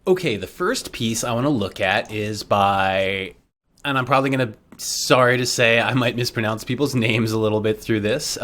Okay, the first piece I want to look at is by, and I'm probably going to, sorry to say, I might mispronounce people's names a little bit through this,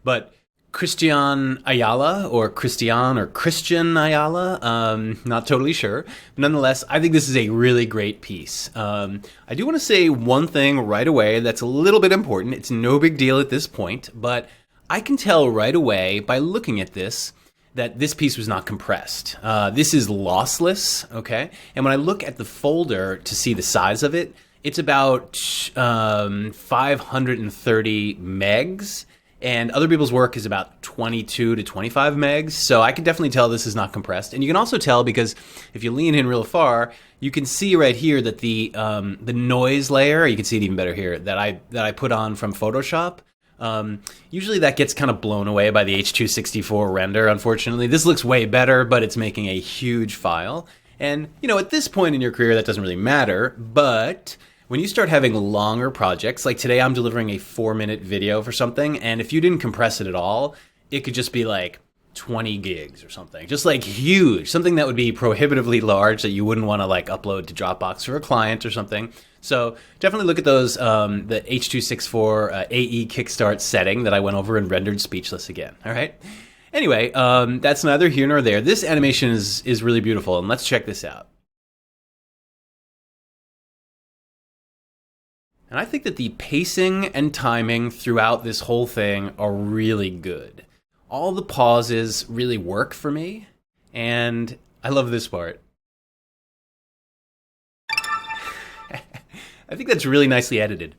but Christian Ayala or Christian Ayala, not totally sure. But nonetheless, I think this is a really great piece. I do want to say one thing right away that's a little bit important. It's no big deal at this point, but I can tell right away by looking at this that this piece was not compressed. This is lossless, okay? And when I look at the folder to see the size of it, it's about 530 megs, and other people's work is about 22 to 25 megs, so I can definitely tell this is not compressed. And you can also tell because if you lean in real far, you can see right here that the noise layer, you can see it even better here, that I put on from Photoshop, usually that gets kind of blown away by the H.264 render, unfortunately. This looks way better, but it's making a huge file. And, you know, at this point in your career, that doesn't really matter, but when you start having longer projects, like today I'm delivering a 4-minute video for something, and if you didn't compress it at all, it could just be like 20 gigs or something. Just like huge, something that would be prohibitively large that you wouldn't want to like upload to Dropbox for a client or something. So definitely look at those, the H.264 AE Kickstart setting that I went over and rendered speechless again, all right? Anyway, that's neither here nor there. This animation is really beautiful, and let's check this out. And I think that the pacing and timing throughout this whole thing are really good. All the pauses really work for me, and I love this part. I think that's really nicely edited.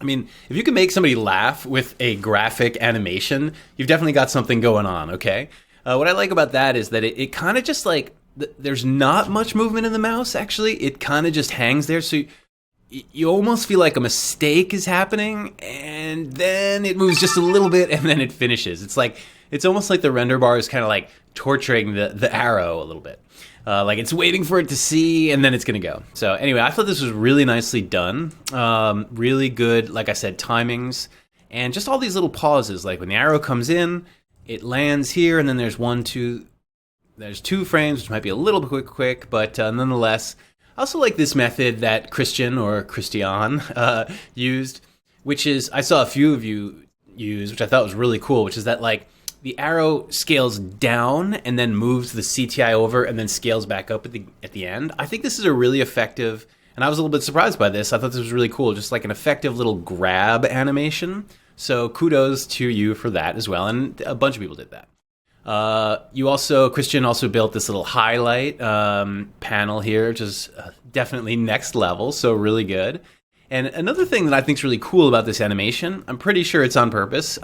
I mean, if you can make somebody laugh with a graphic animation, you've definitely got something going on, okay? What I like about that is that it kind of just like, there's not much movement in the mouse, actually. It kind of just hangs there, so you almost feel like a mistake is happening, and then it moves just a little bit, and then it finishes. It's almost like the render bar is kind of like torturing the arrow a little bit. Like it's waiting for it to see, and then it's going to go. So anyway, I thought this was really nicely done. Really good, like I said, timings, and just all these little pauses. Like when the arrow comes in, it lands here, and then there's there's 2 frames, which might be a little bit quick, but nonetheless, I also like this method that Christian used, which is, I saw a few of you use, which I thought was really cool, which is that like the arrow scales down and then moves the CTI over and then scales back up at the end. I think this is a really effective, and I was a little bit surprised by this. I thought this was really cool, just like an effective little grab animation. So kudos to you for that as well, and a bunch of people did that. Christian also built this little highlight panel here, which is definitely next level, so really good. And another thing that I think is really cool about this animation, I'm pretty sure it's on purpose,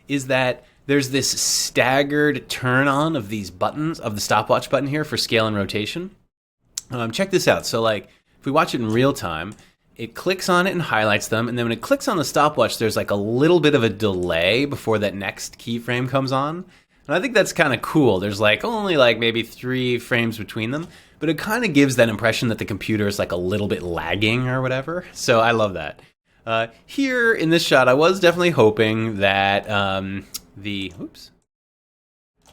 is that there's this staggered turn on of these buttons, of the stopwatch button here for scale and rotation. Check this out. So like, if we watch it in real time, it clicks on it and highlights them, and then when it clicks on the stopwatch, there's like a little bit of a delay before that next keyframe comes on. And I think that's kind of cool. There's like only like maybe 3 frames between them, but it kind of gives that impression that the computer is like a little bit lagging or whatever. So I love that. Here in this shot, I was definitely hoping that the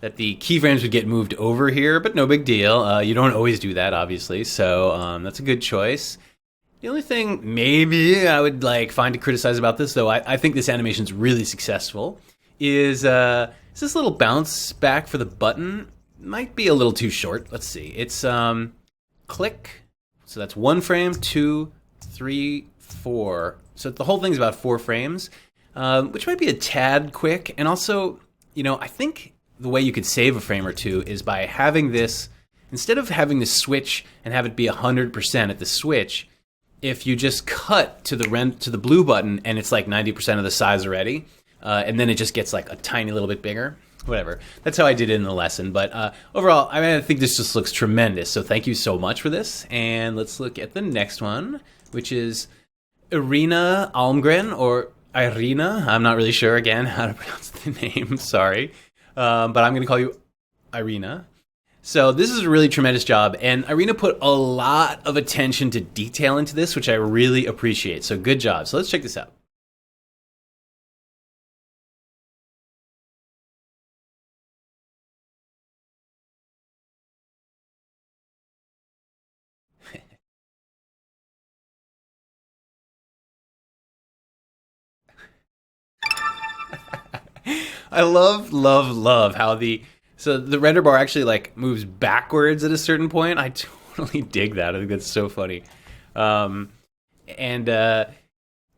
keyframes would get moved over here, but no big deal. You don't always do that, obviously, so that's a good choice. The only thing maybe I would like find to criticize about this, though I think this animation is really successful, is this little bounce back for the button might be a little too short. Let's see. It's click. So that's 1 frame, 2, 3, 4. So the whole thing's about 4 frames, which might be a tad quick. And also, you know, I think the way you could save a frame or two is by having this, instead of having this switch and have it be 100% at the switch, if you just cut to the blue button and it's like 90% of the size already, and then it just gets like a tiny little bit bigger. Whatever. That's how I did it in the lesson. But overall, I mean, I think this just looks tremendous. So thank you so much for this. And let's look at the next one, which is Irina Almgren, or Irina. I'm not really sure, again, how to pronounce the name. Sorry. But I'm going to call you Irina. So this is a really tremendous job. And Irina put a lot of attention to detail into this, which I really appreciate. So good job. So let's check this out. I love, love, love how the render bar actually like moves backwards at a certain point. I totally dig that. I think that's so funny. Um, and it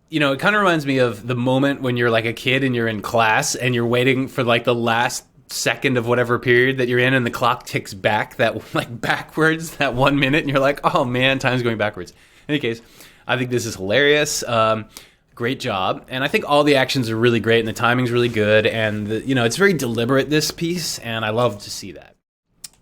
kind of reminds me of the moment when you're like a kid and you're in class and you're waiting for like the last second of whatever period that you're in, and the clock ticks back that like backwards that 1 minute, and you're like, oh man, time's going backwards. In any case, I think this is hilarious. Great job. And I think all the actions are really great and the timing's really good. And, it's very deliberate, this piece, and I love to see that.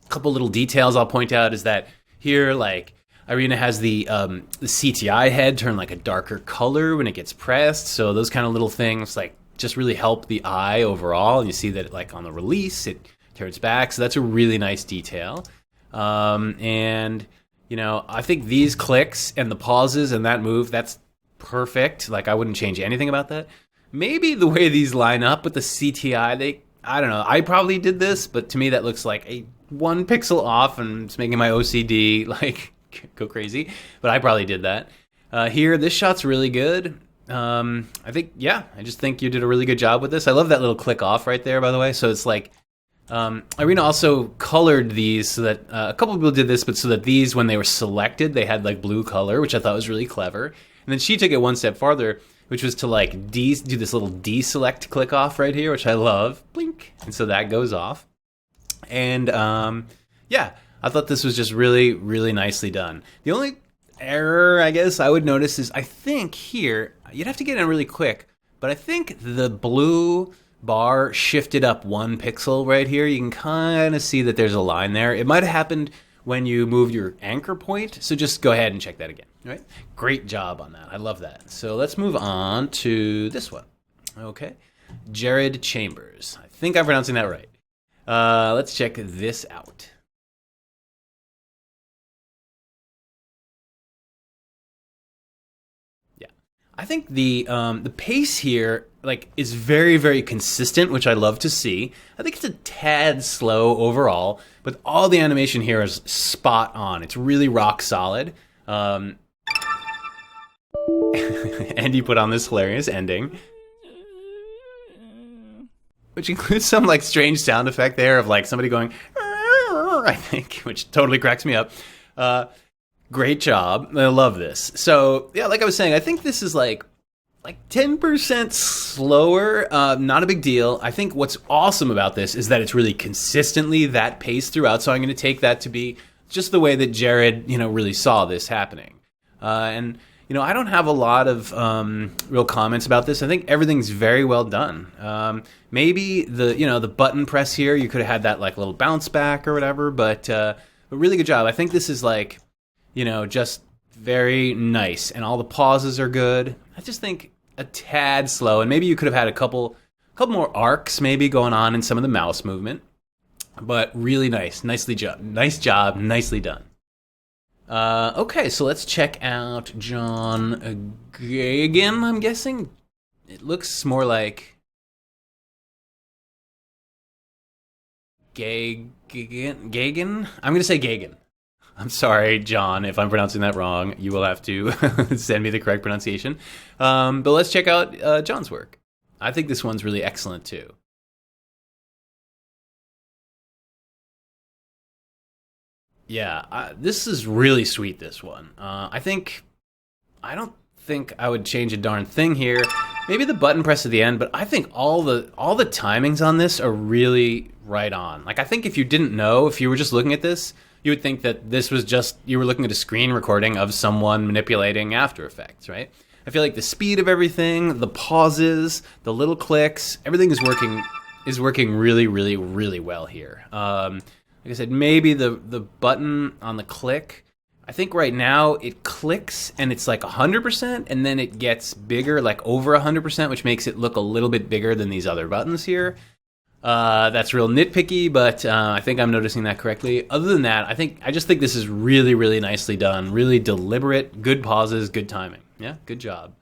A couple little details I'll point out is that here, like, Irina has the CTI head turn like a darker color when it gets pressed. So those kind of little things, like, just really help the eye overall. And you see that, like, on the release, it turns back. So that's a really nice detail. I think these clicks and the pauses and that move, that's perfect. Like, I wouldn't change anything about that. Maybe the way these line up with the CTI, I don't know. I probably did this, but to me that looks like a 1 pixel off, and it's making my OCD like go crazy. But I probably did that. Here, this shot's really good. I just think you did a really good job with this. I love that little click off right there, by the way. So it's like, Irina also colored these so that a couple people did this, but so that these, when they were selected, they had like blue color, which I thought was really clever. And then she took it one step farther, which was to like do this little deselect click off right here, which I love. Blink. And so that goes off. And I thought this was just really, really nicely done. The only error, I guess, I would notice is I think here, you'd have to get in really quick, but I think the blue bar shifted up 1 pixel right here. You can kind of see that there's a line there. It might have happened when you moved your anchor point, so just go ahead and check that again. All right? Great job on that. I love that. So let's move on to this one. Okay. Jared Chambers. I think I'm pronouncing that right. Let's check this out. Yeah. I think the pace here is very, very consistent, which I love to see. I think it's a tad slow overall, but all the animation here is spot on. It's really rock solid. And you put on this hilarious ending, which includes some like strange sound effect there of like somebody going, I think, which totally cracks me up. Great job. I love this. So yeah, like I was saying, I think this is like 10% slower. Not a big deal. I think what's awesome about this is that it's really consistently that pace throughout. So I'm going to take that to be just the way that Jared, really saw this happening. And I don't have a lot of real comments about this. I think everything's very well done. Maybe the button press here, you could have had that like little bounce back or whatever, but really good job. I think this is like, just very nice, and all the pauses are good. I just think a tad slow, and maybe you could have had a couple more arcs maybe going on in some of the mouse movement, but really nice. Nice job, nicely done. Okay, so let's check out John Gagan, I'm guessing. It looks more like Gagan? I'm going to say Gagan. I'm sorry, John, if I'm pronouncing that wrong. You will have to send me the correct pronunciation. But let's check out John's work. I think this one's really excellent, too. Yeah, this is really sweet, this one. I don't think I would change a darn thing here. Maybe the button press at the end, but I think all the timings on this are really right on. Like, I think if you didn't know, if you were just looking at this, you would think that this was just, you were looking at a screen recording of someone manipulating After Effects, right? I feel like the speed of everything, the pauses, the little clicks, everything is working really, really, really well here. Like I said, maybe the button on the click, I think right now it clicks and it's like 100%, and then it gets bigger, like over 100%, which makes it look a little bit bigger than these other buttons here. That's real nitpicky, but I think I'm noticing that correctly. Other than that, I just think this is really, really nicely done, really deliberate, good pauses, good timing. Yeah, good job.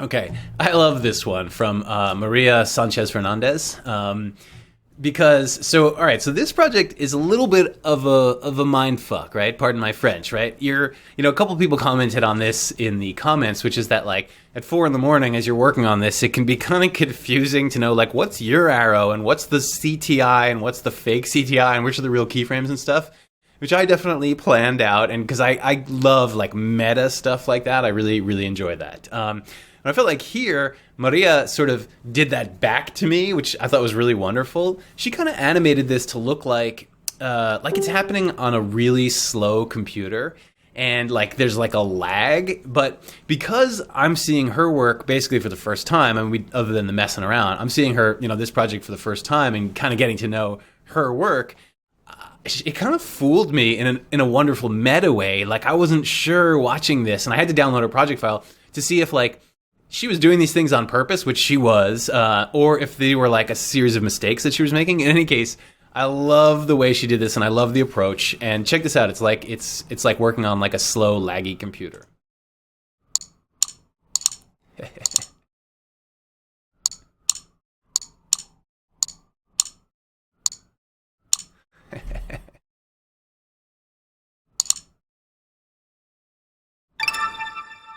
Okay, I love this one from Maria Sanchez Fernandez. because all right, so this project is a little bit of a mind fuck, right? Pardon my French, right? A couple people commented on this in the comments, which is that like at 4 in the morning as you're working on this, it can be kind of confusing to know like what's your arrow and what's the CTI and what's the fake CTI and which are the real keyframes and stuff, which I definitely planned out. And because I love like meta stuff like that, I really, really enjoy that. And I felt like here, Maria sort of did that back to me, which I thought was really wonderful. She kind of animated this to look like it's happening on a really slow computer. And like there's like a lag, but because I'm seeing her work basically for the first time, other than the messing around, I'm seeing her, this project for the first time and kind of getting to know her work. It kind of fooled me in a wonderful meta way. Like I wasn't sure watching this, and I had to download a project file to see if like she was doing these things on purpose, which she was, or if they were like a series of mistakes that she was making. In any case, I love the way she did this, and I love the approach. And check this out. It's like working on like a slow, laggy computer.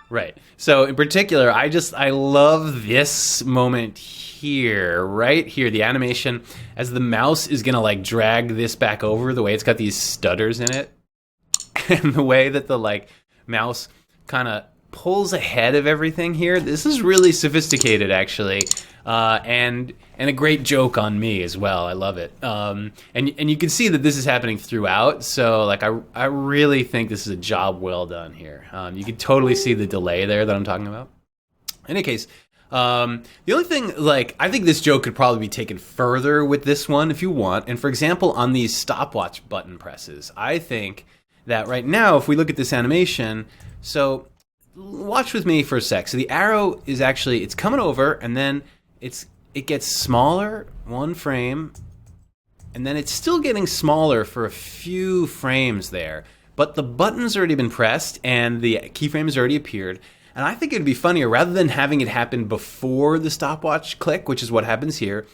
Right. So in particular, I love this moment here, right here, the animation as the mouse is going to like drag this back over, the way it's got these stutters in it, and the way that the like mouse kind of pulls ahead of everything here. This is really sophisticated, actually, and a great joke on me as well. I love it, and you can see that this is happening throughout. So like I really think this is a job well done here. You can totally see the delay there that I'm talking about. In any case, the only thing, like, I think this joke could probably be taken further with this one if you want. And for example, on these stopwatch button presses, I think that right now, if we look at this animation, so watch with me for a sec. So the arrow is actually, it's coming over, and then it gets smaller, 1 frame, and then it's still getting smaller for a few frames there. But the button's already been pressed, and the keyframe has already appeared. And I think it'd be funnier, rather than having it happen before the stopwatch click, which is what happens here,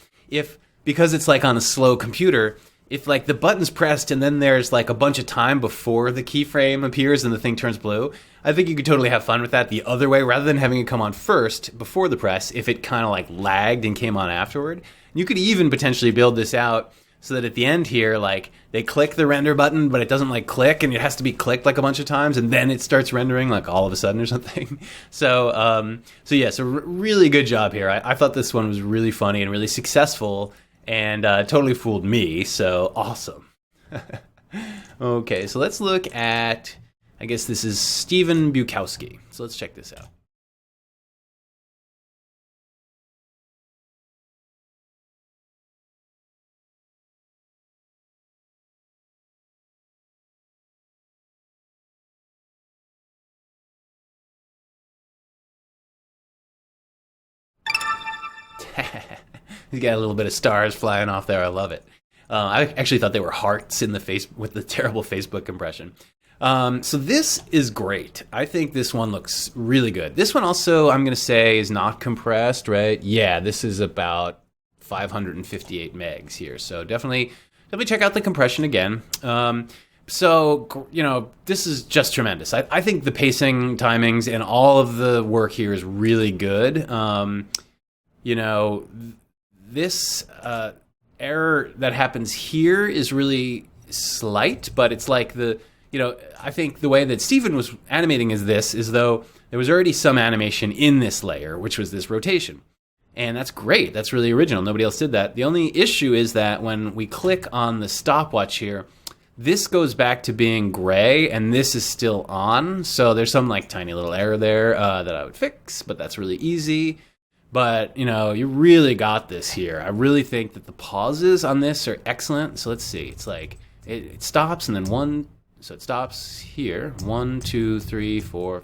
because it's like on a slow computer, if like the button's pressed and then there's like a bunch of time before the keyframe appears and the thing turns blue, I think you could totally have fun with that the other way, rather than having it come on first before the press, if it kind of like lagged and came on afterward. You could even potentially build this out so that at the end here, like they click the render button, but it doesn't like click, and it has to be clicked like a bunch of times, and then it starts rendering like all of a sudden or something. So really good job here. I thought this one was really funny and really successful, and totally fooled me. So awesome. Okay, so let's look at, I guess this is Steven Bukowski. So let's check this out. He's got a little bit of stars flying off there. I love it. I actually thought they were hearts in the face with the terrible Facebook impression. So this is great. I think this one looks really good. This one also, I'm going to say, is not compressed, right? Yeah, this is about 558 megs here. So definitely check out the compression again. So, this is just tremendous. I think the pacing, timings, and all of the work here is really good. This error that happens here is really slight, but it's like I think the way that Stephen was animating is though there was already some animation in this layer, which was this rotation. And that's great. That's really original. Nobody else did that. The only issue is that when we click on the stopwatch here, this goes back to being gray, and this is still on. So there's some like tiny little error there that I would fix, but that's really easy. But, you really got this here. I really think that the pauses on this are excellent. So let's see. It's like it stops, and then so it stops here. 1, 2, 3, 4,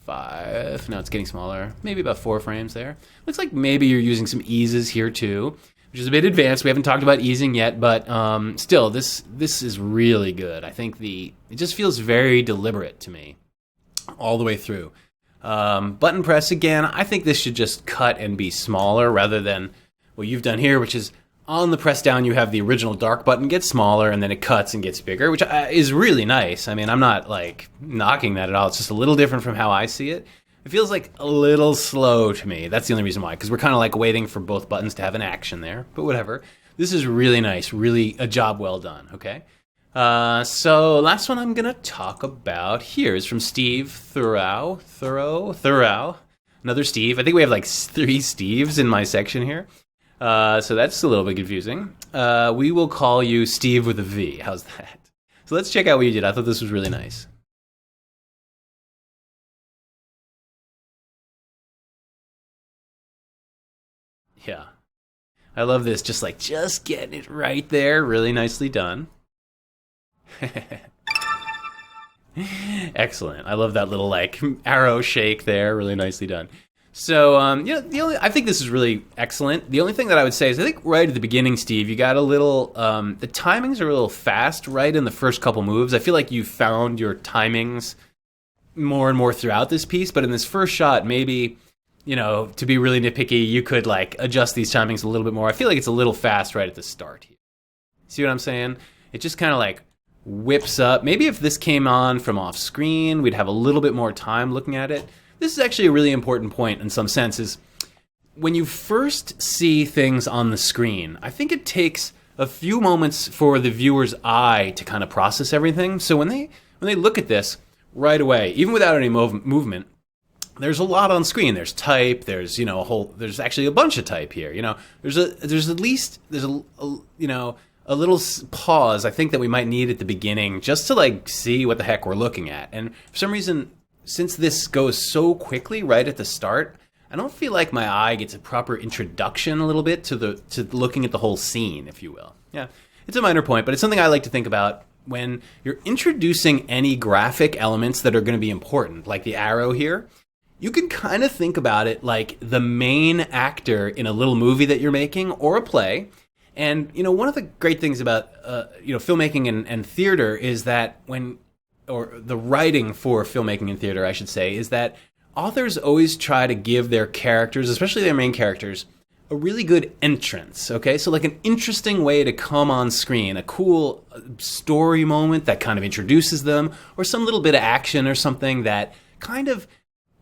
5. Now it's getting smaller. Maybe about 4 frames there. Looks like maybe you're using some eases here too, which is a bit advanced. We haven't talked about easing yet, but still, this is really good. I think it just feels very deliberate to me all the way through. Button press again, I think this should just cut and be smaller rather than what you've done here, which is on the press down, you have the original dark button gets smaller, and then it cuts and gets bigger, which is really nice. I mean, I'm not like knocking that at all. It's just a little different from how I see it. It feels like a little slow to me. That's the only reason why, because we're kind of like waiting for both buttons to have an action there. But whatever. This is really nice. Really a job well done. Okay. So last one I'm gonna talk about here is from Steve Thurow. Another Steve. I think we have like 3 Steves in my section here. So that's a little bit confusing. We will call you Steve with a V. How's that? So let's check out what you did. I thought this was really nice. Yeah. I love this. Just getting it right there. Really nicely done. Excellent. I love that little like arrow shake there. Really nicely done. So I think this is really excellent. The only thing that I would say is I think right at the beginning, Steve, you got a little the timings are a little fast right in the first couple moves. I feel like you found your timings more and more throughout this piece, but in this first shot, maybe to be really nitpicky, you could like adjust these timings a little bit more. I feel like it's a little fast right at the start here. See what I'm saying? It just kind of like whips up. Maybe if this came on from off screen, we'd have a little bit more time looking at it. This is actually a really important point in some sense is when you first see things on the screen, I think it takes a few moments for the viewer's eye to kind of process everything. So when they look at this right away, even without any movement, there's a lot on screen. There's type, there's there's actually a bunch of type here. There's a little pause I think that we might need at the beginning just to like see what the heck we're looking at. And for some reason, since this goes so quickly right at the start, I don't feel like my eye gets a proper introduction a little bit to looking at the whole scene, if you will. Yeah, it's a minor point, but it's something I like to think about when you're introducing any graphic elements that are going to be important, like the arrow here. You can kind of think about it like the main actor in a little movie that you're making or a play. And, one of the great things about, filmmaking and theater is that or the writing for filmmaking and theater, I should say, is that authors always try to give their characters, especially their main characters, a really good entrance, okay? So like an interesting way to come on screen, a cool story moment that kind of introduces them, or some little bit of action or something that kind of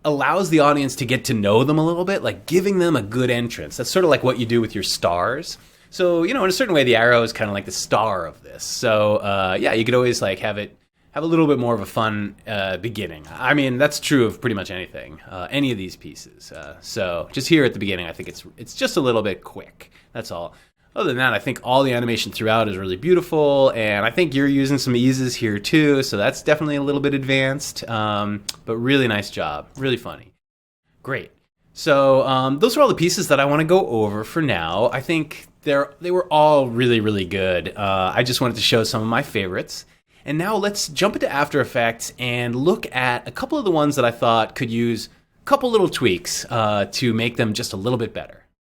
allows the audience to get to know them a little bit, like giving them a good entrance. That's sort of like what you do with your stars. So, in a certain way, the arrow is kind of like the star of this. So, you could always like have a little bit more of a fun beginning. I mean, that's true of pretty much anything, any of these pieces. So just here at the beginning, I think it's just a little bit quick. That's all. Other than that, I think all the animation throughout is really beautiful, and I think you're using some eases here too, so that's definitely a little bit advanced, but really nice job. Really funny. Great. So those are all the pieces that I want to go over for now. I think they were all really, really good. I just wanted to show some of my favorites. And now let's jump into After Effects and look at a couple of the ones that I thought could use a couple little tweaks to make them just a little bit better.